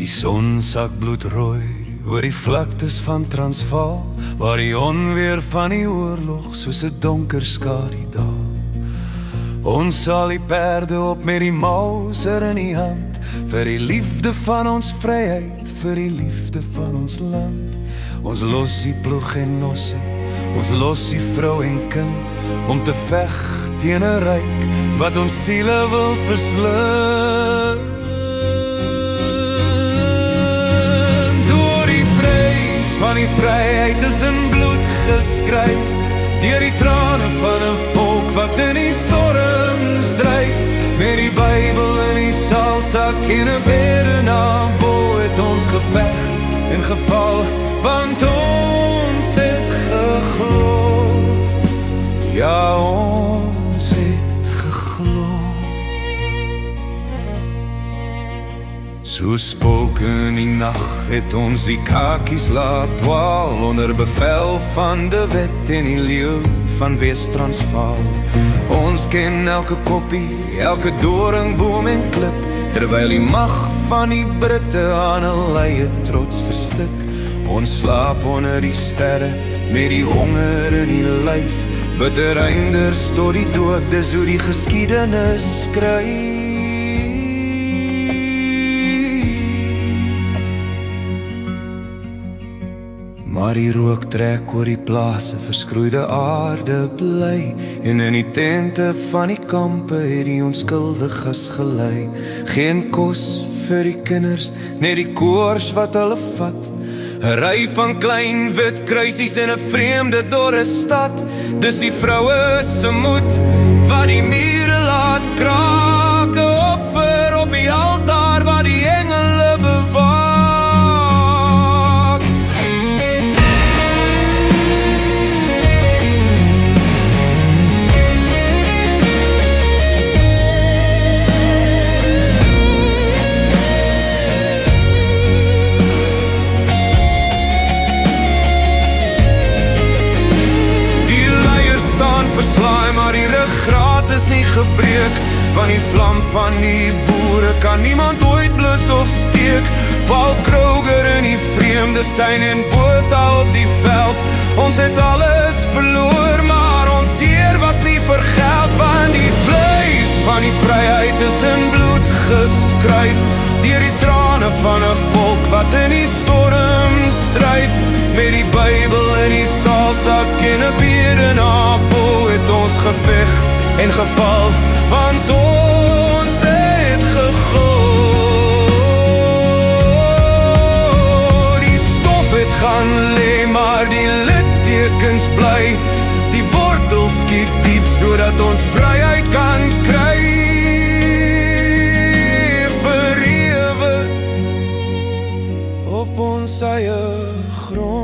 son sak bloedrooi oor die vlaktes van Transvaal, waar die onweer van die oorlog soos 'n donker skadu daal. Ons sal die perde op met die mauser in die hand, vir die liefde van ons vryheid, vir die liefde van ons land. Ons los die ploeg en nosse, ons los die vrou en kind, om te veg teen 'n ryk wat ons siele wil verslind. Door die prys van die vryheid is in bloed geskryf, deur die trane van 'n volk wat in die storms dryf. Met die Bybel in die salsak en 'n bedenaarbo het ons geveg en geval, want ons het geglo. Ja, ons het geglo. So spook in die nag het ons die kakies laat dwaal, onder bevel van de Wet en die leeu van Wes-Transvaal. Ons ken elke koppie, elke doringboom en klip, terwyl die mag van die Britte aan 'n leie trots verstik. Ons slaap onder die sterre, met die honger in die lyf, bitter einders tot die dood, dis hoe die geskiedenis skryf. Maar die rook trek oor die plase, verskroeide aarde bly, en in die tente van die kampe het die onskuldiges gelei. Geen kos vir die kinders, net die koors wat hulle vat, 'n ry van klein wit kruisies in 'n vreemde dorre stad. Dis die vroue se moed wat die mure laat kraak, 'n offer op die altaar wat die engele bewaak. Verslaai, maar die ruggraat is nie gebreek, van die vlam van die boere kan niemand ooit blus of steek. Paul Kruger in die vreemde Stein en Botha op die veld, ons het alles verloor, maar ons seer was nie vir geld, want die prys van die vryheid is in bloed geskryf, deur die trane van 'n volk wat in die storm stryf. Met die Bybel in die salsak en 'n bedenaarbo het ons geveg en geval, want ons het geglo. Die stof het gaan lê, maar die littekens bly, die wortels skiet diep, sodat ons vryheid kan kry. Vir ewig op ons eie grond.